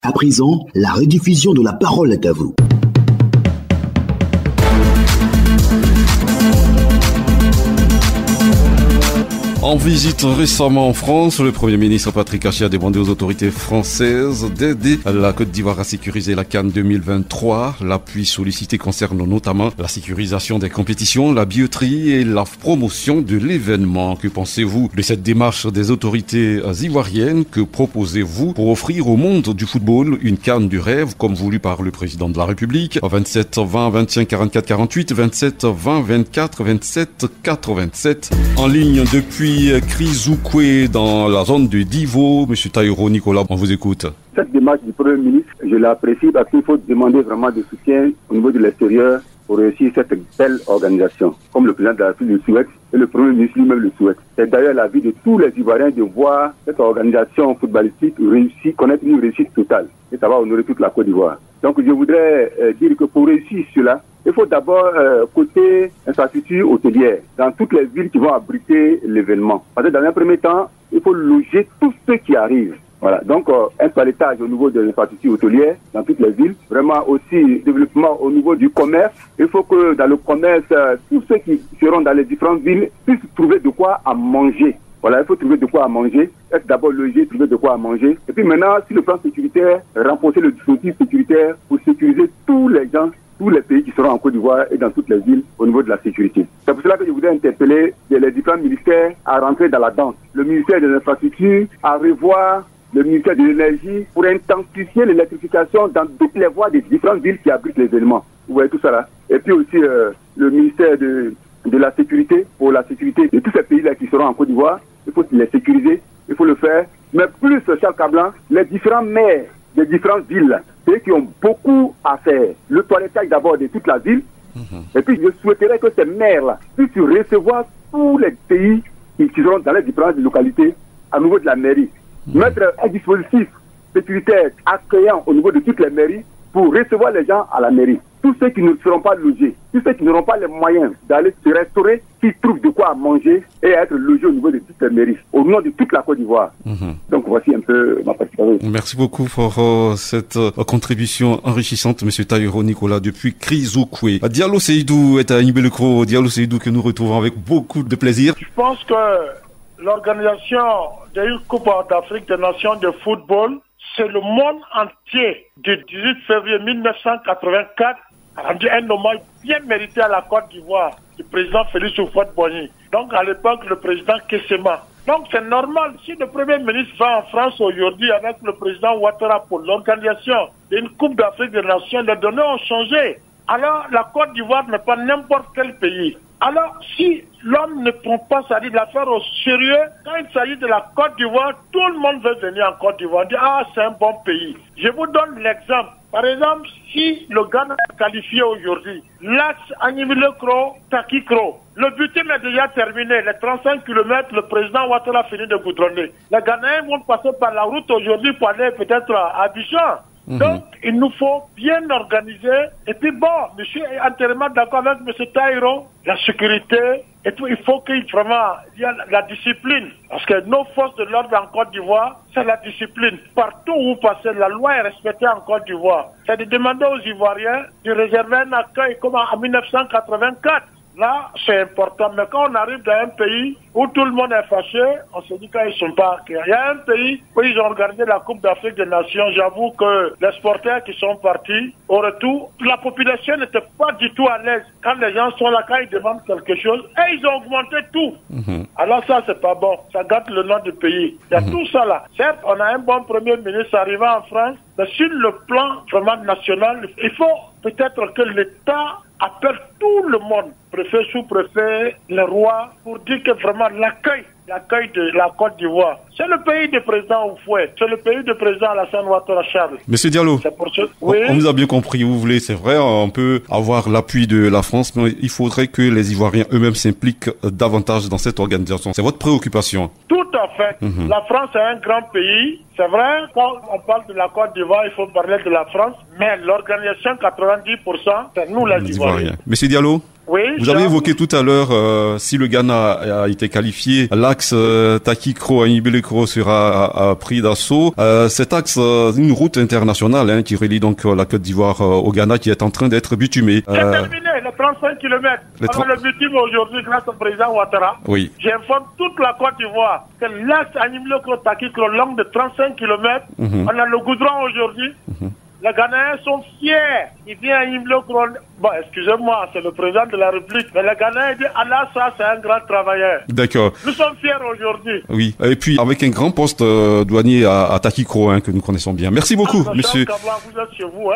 À présent, la rediffusion de la parole est à vous. En visite récemment en France, le Premier ministre Patrick Hachi a demandé aux autorités françaises d'aider la Côte d'Ivoire à sécuriser la CAN 2023. L'appui sollicité concerne notamment la sécurisation des compétitions, la billetterie et la promotion de l'événement. Que pensez-vous de cette démarche des autorités ivoiriennes? Que proposez-vous pour offrir au monde du football une CAN du rêve comme voulu par le président de la République? 27 20 25 44 48, 27 20 24 27 87. En ligne depuis Krizukwe dans la zone de Divo. Monsieur Taïro Nicolas, on vous écoute. Cette démarche du Premier ministre, je l'apprécie parce qu'il faut demander vraiment de soutien au niveau de l'extérieur pour réussir cette belle organisation, comme le président de la République le souhaite et le Premier ministre lui-même le souhaite. C'est d'ailleurs l'avis de tous les Ivoiriens de voir cette organisation footballistique réussir, connaître une réussite totale. Et ça va honorer toute la Côte d'Ivoire. Donc je voudrais dire que pour réussir cela, il faut d'abord côté infrastructure hôtelière dans toutes les villes qui vont abriter l'événement. Parce que dans un premier temps, il faut loger tous ceux qui arrivent. Voilà, donc un toilettage au niveau de l'infrastructure hôtelière dans toutes les villes. Vraiment aussi développement au niveau du commerce. Il faut que dans le commerce, tous ceux qui seront dans les différentes villes puissent trouver de quoi à manger. Voilà, il faut trouver de quoi à manger, être d'abord logé, trouver de quoi à manger. Et puis maintenant, sur le plan sécuritaire, renforcer le dispositif sécuritaire pour sécuriser tous les gens, tous les pays qui seront en Côte d'Ivoire et dans toutes les villes au niveau de la sécurité. C'est pour cela que je voudrais interpeller les différents ministères à rentrer dans la danse. Le ministère des infrastructures à revoir le ministère de l'énergie pour intensifier l'électrification dans toutes les voies des différentes villes qui abritent les événements. Vous voyez tout ça là. Et puis aussi le ministère de la sécurité, pour la sécurité de tous ces pays-là qui seront en Côte d'Ivoire. Il faut les sécuriser, il faut le faire. Mais plus, Charles Cablan, les différents maires des différentes villes, ceux qui ont beaucoup à faire. Le toilettage d'abord de toute la ville. Et puis je souhaiterais que ces maires-là puissent recevoir tous les pays qui seront dans les différentes localités à niveau de la mairie. Mettre un dispositif sécuritaire accueillant au niveau de toutes les mairies pour recevoir les gens à la mairie. Tous ceux qui ne seront pas logés, tous ceux qui n'auront pas les moyens d'aller se restaurer, qui trouvent de quoi manger et être logés au niveau de toutes les mairies, au nom de toute la Côte d'Ivoire. Donc voici un peu ma participation. Merci beaucoup pour cette contribution enrichissante, Monsieur Taïro Nicolas, depuis Krizukwe. Diallo Seydou est à Nibelekro. Diallo Seydou que nous retrouvons avec beaucoup de plaisir. Je pense que l'organisation d'une Coupe d'Afrique des Nations de football, c'est le monde entier du 18 février 1984 a rendu un hommage bien mérité à la Côte d'Ivoire du président Félix Houphouët-Boigny. Donc à l'époque, le président Kessema. Donc c'est normal, si le Premier ministre va en France aujourd'hui avec le président Ouattara pour l'organisation d'une Coupe d'Afrique des Nations, les données ont changé. Alors la Côte d'Ivoire n'est pas n'importe quel pays. Alors, si l'homme ne prend pas l'affaire au sérieux, quand il s'agit de la Côte d'Ivoire, tout le monde veut venir en Côte d'Ivoire. On dit, ah, c'est un bon pays. Je vous donne l'exemple. Par exemple, si le Ghana est qualifié aujourd'hui, l'axe Anivile-Kro-Taki-Kro, le bulletin est déjà terminé. Les 35 km, le président Ouattara a fini de goudronner. Les Ghanéens vont passer par la route aujourd'hui pour aller peut-être à Abidjan. Donc, il nous faut bien organiser. Et puis bon, monsieur est entièrement d'accord avec monsieur Taïro, la sécurité. Et puis il faut qu'il vraiment il y a la discipline. Parce que nos forces de l'ordre en Côte d'Ivoire, c'est la discipline. Partout où vous passez, la loi est respectée en Côte d'Ivoire. C'est de demander aux Ivoiriens de réserver un accueil comme en 1984. Là, c'est important. Mais quand on arrive dans un pays où tout le monde est fâché, on se dit qu'ils ne sont pas clairs. Il y a un pays où ils ont organisé la Coupe d'Afrique des Nations. J'avoue que les sporteurs qui sont partis, au retour, la population n'était pas du tout à l'aise. Quand les gens sont là, quand ils demandent quelque chose, et ils ont augmenté tout. Alors ça, c'est pas bon. Ça gâte le nom du pays. Il y a tout ça là. Certes, on a un bon Premier ministre arrivant en France, mais sur le plan vraiment national, il faut peut-être que l'État appelle tout le monde, préfet, sous-préfet, les rois, pour dire que vraiment l'accueil de la Côte d'Ivoire, c'est le pays du président Houphouët, c'est le pays du président Alassane Ouattara Charles. Monsieur Diallo, oui? On vous a bien compris, vous voulez, c'est vrai, on peut avoir l'appui de la France, mais il faudrait que les Ivoiriens eux-mêmes s'impliquent davantage dans cette organisation. C'est votre préoccupation? Tout à fait. La France est un grand pays. C'est vrai, quand on parle de la Côte d'Ivoire, il faut parler de la France, mais l'organisation 90%, c'est nous les Ivoiriens. Monsieur Diallo, Oui, vous avez évoqué tout à l'heure, si le Ghana a été qualifié, l'axe Takikro-Anibelekro sera pris d'assaut. Cet axe, une route internationale qui relie donc la Côte d'Ivoire au Ghana qui est en train d'être bitumée. C'est terminé, les 35 km. Le bitume aujourd'hui grâce au président Ouattara. Oui. J'informe toute la Côte d'Ivoire que l'axe Anibelekro-Takikro long de 35 km, on a le goudron aujourd'hui. Les Ghanéens sont fiers. Il vient à Anibelekro. Bon, excusez-moi, c'est le président de la République. Mais les Ghanéens disent, Allah, ça, c'est un grand travailleur. D'accord. Nous sommes fiers aujourd'hui. Oui. Et puis, avec un grand poste douanier à Takikro, que nous connaissons bien. Merci beaucoup, monsieur. Vous êtes chez vous,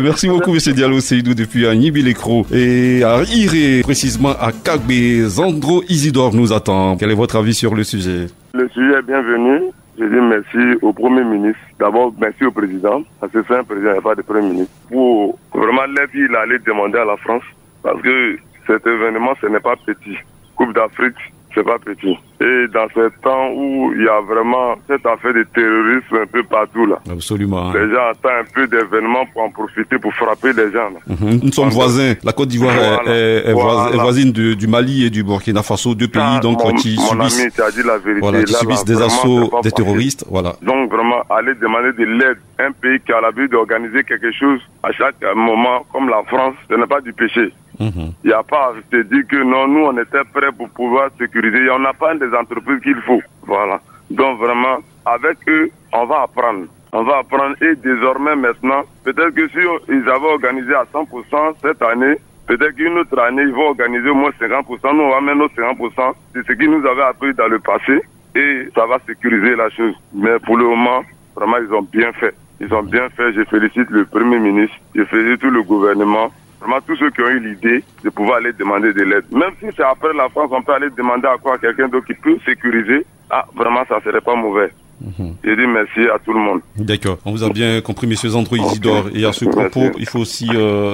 Merci beaucoup, monsieur Diallo Seydou, depuis Anibelekro. Et à Iré, précisément à Kagbe, Zandro Isidore nous attend. Quel est votre avis sur le sujet? Le sujet est bienvenu. Je dis merci au Premier ministre. D'abord, merci au président, parce que c'est un président, il n'y a pas de Premier ministre. Pour vraiment l'aide qu'il allait demander à la France, parce que cet événement, ce n'est pas petit. Coupe d'Afrique, c'est pas petit. Et dans ce temps où il y a vraiment cette affaire de terrorisme un peu partout là. Absolument. Les gens attendent un peu d'événements pour en profiter, pour frapper les gens. Là. Nous sommes voisins. La Côte d'Ivoire est voisine du Mali et du Burkina Faso, deux pays qui subissent, qui subissent des assauts des terroristes. Voilà. Donc vraiment, aller demander de l'aide. Un pays qui a l'habitude d'organiser quelque chose à chaque moment, comme la France, ce n'est pas du péché. Il n'y a pas à se dire que non, nous on était prêts pour pouvoir sécuriser. On n'a pas des entreprises qu'il faut. Voilà. Donc vraiment, avec eux, on va apprendre. On va apprendre et désormais maintenant, peut-être que si ils avaient organisé à 100% cette année, peut-être qu'une autre année, ils vont organiser au moins 50%. Nous, on va mettre nos 50%. C'est ce qu'ils nous avaient appris dans le passé et ça va sécuriser la chose. Mais pour le moment, vraiment, ils ont bien fait. Ils ont bien fait. Je félicite le Premier ministre. Je félicite tout le gouvernement. Vraiment, tous ceux qui ont eu l'idée de pouvoir aller demander de l'aide. Même si c'est après la France, on peut aller demander à quoi quelqu'un d'autre qui peut sécuriser. Ah, vraiment, ça serait pas mauvais. Je dis merci à tout le monde. D'accord. On vous a bien compris, monsieur Zandro Isidore. Et à ce propos, il faut aussi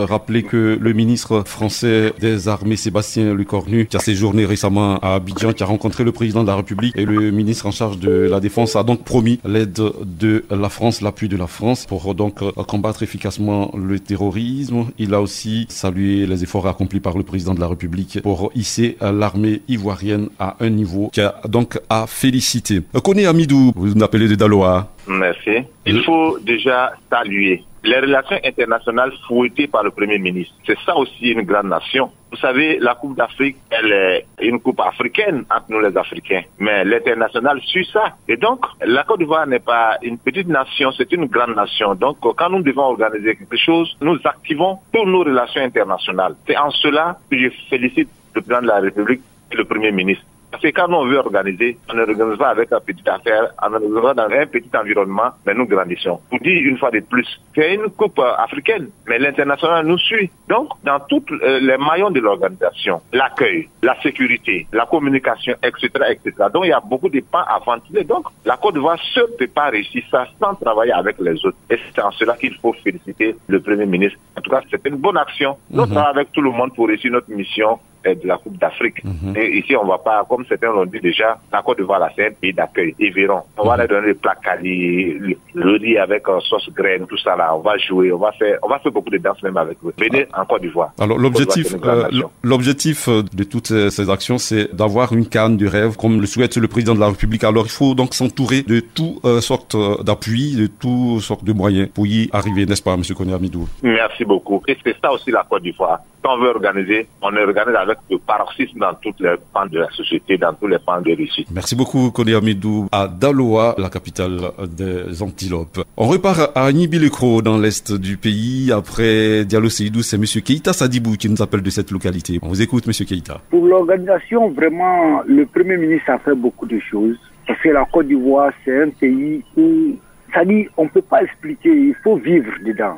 rappeler que le ministre français des Armées, Sébastien Lecornu, qui a séjourné récemment à Abidjan, qui a rencontré le président de la République et le ministre en charge de la Défense, a donc promis l'aide de la France, l'appui de la France pour donc combattre efficacement le terrorisme. Il a aussi salué les efforts accomplis par le président de la République pour hisser l'armée ivoirienne à un niveau qui a donc à féliciter. Koné Amidou, vous appelez de Daloa. Merci. Il faut déjà saluer les relations internationales fouettées par le Premier ministre. C'est ça aussi une grande nation. Vous savez, la Coupe d'Afrique, elle est une coupe africaine entre nous les Africains. Mais l'international suit ça. Et donc, la Côte d'Ivoire n'est pas une petite nation, c'est une grande nation. Donc, quand nous devons organiser quelque chose, nous activons toutes nos relations internationales. C'est en cela que je félicite le président de la République et le Premier ministre. Parce que quand nous on veut organiser, on ne organise pas avec une petite affaire, on organise dans un petit environnement, mais nous grandissons. Pour dire une fois de plus, c'est une coupe africaine, mais l'international nous suit. Donc, dans tous les maillons de l'organisation, l'accueil, la sécurité, la communication, etc., etc. Donc, il y a beaucoup de pans à ventiler. Donc, la Côte d'Ivoire ne peut pas réussir ça sans travailler avec les autres. Et c'est en cela qu'il faut féliciter le Premier ministre. En tout cas, c'est une bonne action. Nous travaillons avec tout le monde pour réussir notre mission de la Coupe d'Afrique. Et ici, on va pas, comme certains l'ont dit déjà, la Côte d'Ivoire, c'est un pays d'accueil. Ils verront. On va leur donner le placali, le riz avec sauce graine, tout ça là. On va jouer, on va faire beaucoup de danses même avec eux. Venez en Côte d'Ivoire. Alors, l'objectif de toutes ces actions, c'est d'avoir une CAN de rêve, comme le souhaite le président de la République. Alors, il faut donc s'entourer de toutes sortes d'appui, de toutes sortes de moyens pour y arriver, n'est-ce pas, monsieur Koné Amidou? Merci beaucoup. Et c'est ça aussi la Côte d'Ivoire. Quand on veut organiser, on organise avec le paroxysme dans tous les pans de la société, dans tous les pans de réussite. Merci beaucoup, Koné Amidou, à Daloa, la capitale des Antilopes. On repart à Anibelekro, dans l'est du pays. Après Diallo Seydou, c'est monsieur Keïta Sadibou qui nous appelle de cette localité. On vous écoute, monsieur Keïta. Pour l'organisation, vraiment, le Premier ministre a fait beaucoup de choses. Parce que la Côte d'Ivoire, c'est un pays où, ça dit, on ne peut pas expliquer, il faut vivre dedans.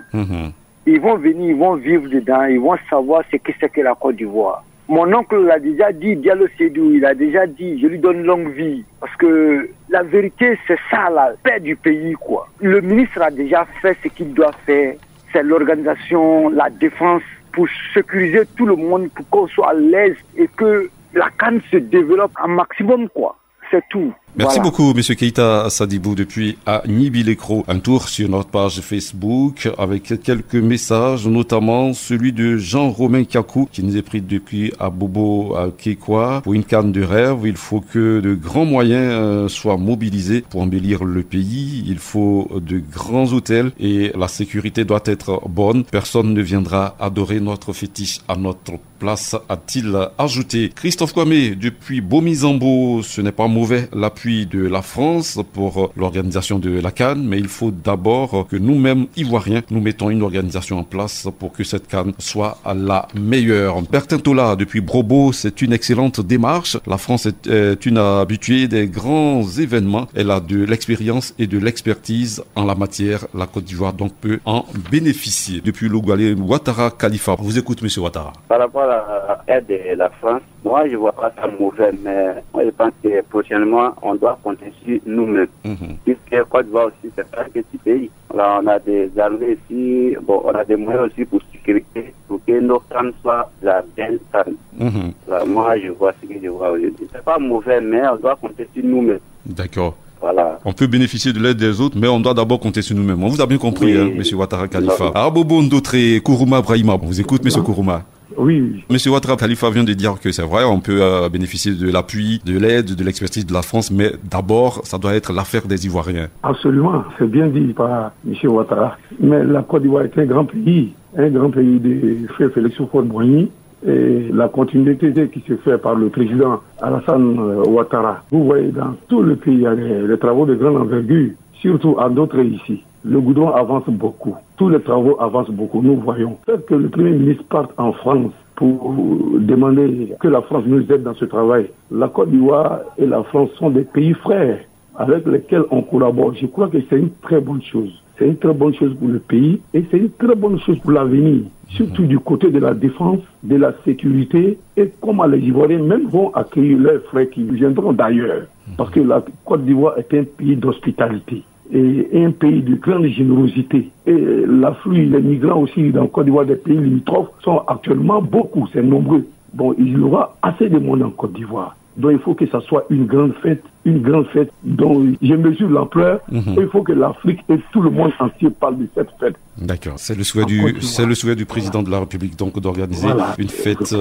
Ils vont venir, ils vont vivre dedans, ils vont savoir ce que c'est que la Côte d'Ivoire. Mon oncle l'a déjà dit, Diallo Seydou, il a déjà dit, je lui donne longue vie. Parce que la vérité, c'est ça, la paix du pays, quoi. Le ministre a déjà fait ce qu'il doit faire. C'est l'organisation, la défense, pour sécuriser tout le monde, pour qu'on soit à l'aise et que la CAN se développe un maximum, quoi. C'est tout. Merci beaucoup, Monsieur Keïta Sadibou, depuis à Nibi-Lekro. Un tour sur notre page Facebook avec quelques messages, notamment celui de Jean-Romain Kakou, qui nous est pris depuis à Bobo, à Kekwa. Pour une CAN de rêve, il faut que de grands moyens soient mobilisés pour embellir le pays. Il faut de grands hôtels et la sécurité doit être bonne. Personne ne viendra adorer notre fétiche à notre place, a-t-il ajouté. Christophe Kwame, depuis Bomizambo, ce n'est pas mauvais l'appui de la France pour l'organisation de la CAN, mais il faut d'abord que nous-mêmes, Ivoiriens, nous mettons une organisation en place pour que cette CAN soit la meilleure. Bertin Tola, depuis Brobo, c'est une excellente démarche. La France est une habituée des grands événements. Elle a de l'expérience et de l'expertise en la matière. La Côte d'Ivoire donc peut en bénéficier. Depuis Lougalé, Ouattara Khalifa. On vous écoute, Monsieur Ouattara. Par rapport à l'aide de la France, moi je vois pas ça mauvais, mais moi je pense que prochainement on doit compter sur nous-mêmes. Puisque Côte d'Ivoire aussi c'est pas un petit pays. Là on a des armées ici, on a des moyens aussi pour sécurité, pour que nos cannes soient la belle canne. Là, moi je vois ce que je vois aujourd'hui. C'est pas mauvais, mais on doit compter sur nous-mêmes. D'accord. Voilà. On peut bénéficier de l'aide des autres, mais on doit d'abord compter sur nous-mêmes. On vous a bien compris, oui. Monsieur Ouattara Khalifa. Abobo Ndotré, Kourouma Brahima. On vous écoute, Monsieur Kourouma. Oui. Monsieur Ouattara Khalifa vient de dire que c'est vrai, on peut bénéficier de l'appui, de l'aide, de l'expertise de la France, mais d'abord, ça doit être l'affaire des Ivoiriens. Absolument, c'est bien dit par Monsieur Ouattara. Mais la Côte d'Ivoire est un grand pays de frère Félix Houphouët-Boigny. Et la continuité qui se fait par le président Alassane Ouattara. Vous voyez, dans tout le pays, il y a les travaux de grande envergure, surtout à d'autres ici. Le goudron avance beaucoup. Tous les travaux avancent beaucoup. Nous voyons. Peut-être que le Premier ministre parte en France pour demander que la France nous aide dans ce travail. La Côte d'Ivoire et la France sont des pays frères avec lesquels on collabore. Je crois que c'est une très bonne chose. C'est une très bonne chose pour le pays et c'est une très bonne chose pour l'avenir. Surtout du côté de la défense, de la sécurité et comment les Ivoiriens même vont accueillir leurs frères qui viendront d'ailleurs. Parce que la Côte d'Ivoire est un pays d'hospitalité et un pays de grande générosité. Et l'afflux, les migrants aussi dans la Côte d'Ivoire des pays limitrophes sont actuellement beaucoup, c'est nombreux. Bon, il y aura assez de monde en Côte d'Ivoire. Donc il faut que ça soit une grande fête dont je mesure l'ampleur. Il faut que l'Afrique et tout le monde entier parle de cette fête. D'accord. C'est le souhait du président de la République donc d'organiser une fête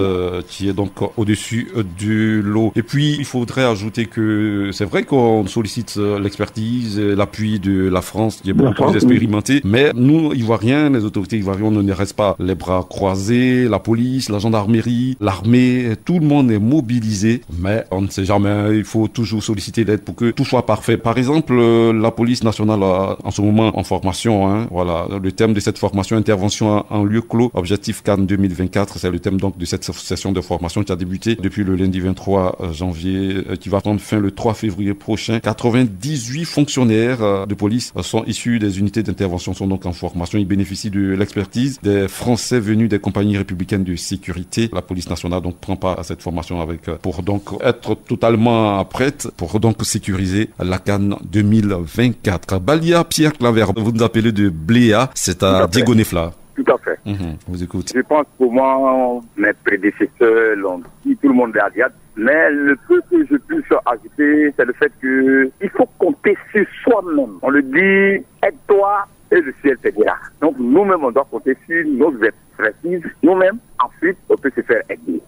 qui est donc au-dessus du lot. Et puis il faudrait ajouter que c'est vrai qu'on sollicite l'expertise, l'appui de la France qui est beaucoup plus expérimentée, mais nous Ivoiriens, les autorités ivoiriennes ne restent pas les bras croisés. La police, la gendarmerie, l'armée, tout le monde est mobilisé, mais on ne sait jamais. Il faut toujours solliciter l'aide pour que tout soit parfait. Par exemple, la police nationale a en ce moment en formation, voilà, le thème de cette formation, intervention en lieu clos, objectif CAN 2024, c'est le thème donc de cette session de formation qui a débuté depuis le lundi 23 janvier, qui va prendre fin le 3 février prochain. 98 fonctionnaires de police sont issus des unités d'intervention, sont donc en formation. Ils bénéficient de l'expertise des Français venus des compagnies républicaines de sécurité. La police nationale donc prend part à cette formation pour donc être totalement prête pour donc sécuriser la CAN 2024. Balia Pierre Claver, vous nous appelez de Bléa, c'est à Diego Nefla. Tout à fait. Vous écoutez. Je pense que moi, mes prédécesseurs l'ont dit, tout le monde est à. Mais le peu que je puisse ajouter, c'est le fait qu'il faut compter sur soi-même. On le dit, aide-toi et le ciel t'aidera. Donc nous-mêmes, on doit compter sur nos expertises. Nous-mêmes, ensuite, on peut se faire aider.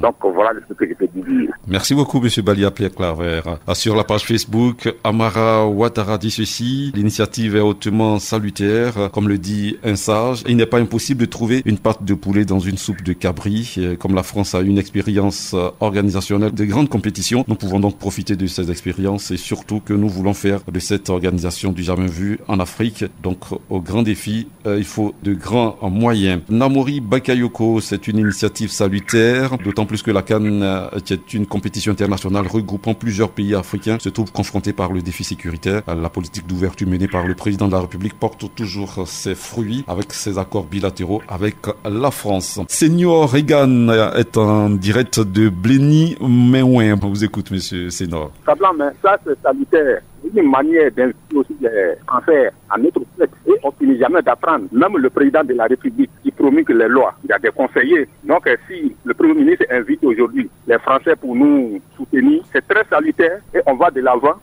Donc voilà ce que je peux dire. Merci beaucoup, Monsieur Balia Pierre Claver. Sur la page Facebook, Amara Ouattara dit ceci: l'initiative est hautement salutaire, comme le dit un sage. Il n'est pas impossible de trouver une pâte de poulet dans une soupe de cabri. Comme la France a une expérience organisationnelle de grandes compétitions, nous pouvons donc profiter de ces expériences et surtout que nous voulons faire de cette organisation du jamais vu en Afrique. Donc au grand défi, il faut de grands moyens. Namori Bakayoko, c'est une initiative salutaire. D'autant plus que la CAN, qui est une compétition internationale regroupant plusieurs pays africains, se trouve confrontée par le défi sécuritaire. La politique d'ouverture menée par le président de la République porte toujours ses fruits avec ses accords bilatéraux avec la France. Senior Reagan est en direct de Bléni Menouin. On vous écoute, monsieur Sénor. Mais ça, c'est salutaire. Une manière d'inviter aussi les Français à notre tête. Et on finit jamais d'apprendre. Même le président de la République qui promulgue les lois, il y a des conseillers. Donc si le Premier ministre invite aujourd'hui les Français pour nous soutenir, tenue. C'est très salutaire et on va de l'avant.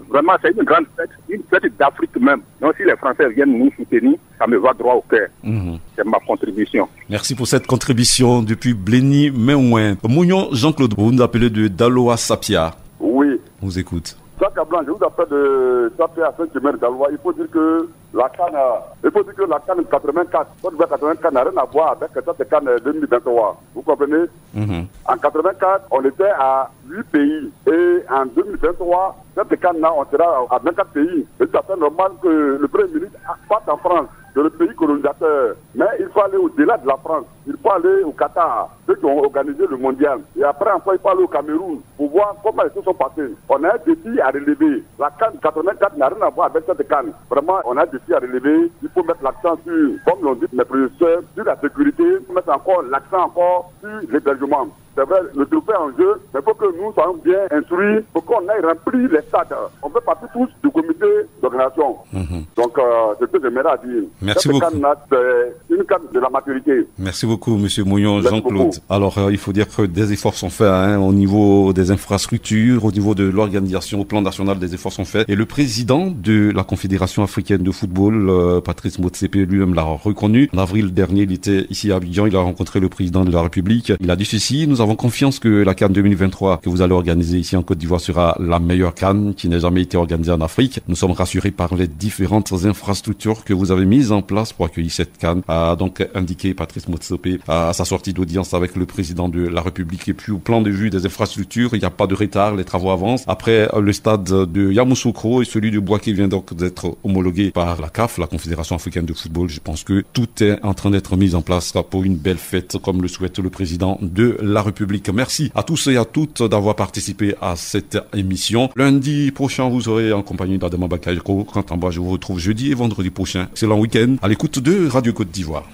Vraiment, c'est une grande fête d'Afrique même. Donc si les Français viennent nous soutenir, ça me va droit au cœur. C'est ma contribution. Merci pour cette contribution depuis Bléni Meouin. Mounion Jean-Claude, vous nous appelez de Daloa Sapia. Oui. On vous écoute. Jacques Blanc, je vous appelle de Sapia à Saint-Omer d'Aloa. Il faut dire que la CAN 84, Côte d'Ivoire 84 n'a rien à voir avec cette CAN 2023. Vous comprenez? En 84, on était à 8 pays. Et en 2023, cette CAN-là, on sera à 24 pays. Et c'est assez normal que le Premier ministre parte en France, de le pays colonisateur. Mais il faut aller au-delà de la France. Il faut aller au Qatar, ceux qui ont organisé le mondial. Et après, enfin, il faut aller au Cameroun pour voir comment les choses sont passées. On a un défi à relever. La CAN 84 n'a rien à voir avec cette CAN. Vraiment, on a un défi à relever. Il faut mettre l'accent sur, comme l'ont dit mes professeurs, sur la sécurité. Il faut mettre encore l'accent sur l'hébergement. C'est vrai, le trophée en jeu, mais il faut que nous soyons bien instruits, pour qu'on aille remplir les stades. On fait partie tous du comité d'organisation. Donc, c'est ce que j'aimerais dire. Merci beaucoup. C'est une canne de la maturité. Merci beaucoup, Monsieur Mounion Jean-Claude. Alors, il faut dire que des efforts sont faits au niveau des infrastructures, au niveau de l'organisation, au plan national, des efforts sont faits. Et le président de la Confédération africaine de football, Patrice Motsepe, lui-même l'a reconnu. En avril dernier, il était ici à Abidjan, il a rencontré le président de la République. Il a dit ceci: nous avons confiance que la CAN 2023 que vous allez organiser ici en Côte d'Ivoire sera la meilleure CAN qui n'ait jamais été organisée en Afrique. Nous sommes rassurés par les différentes infrastructures que vous avez mises en place pour accueillir cette CAN, a donc indiqué Patrice Motsepe à sa sortie d'audience avec le président de la République. Et puis au plan de vue des infrastructures, il n'y a pas de retard, les travaux avancent. Après le stade de Yamoussoukro et celui de Boaké vient donc d'être homologué par la CAF, la Confédération africaine de football. Je pense que tout est en train d'être mis en place pour une belle fête comme le souhaite le président de la République. Merci à tous et à toutes d'avoir participé à cette émission. Lundi prochain, vous serez en compagnie d'Adama Bakayoko. Quant à moi, je vous retrouve jeudi et vendredi prochain. Excellent week-end à l'écoute de Radio Côte d'Ivoire.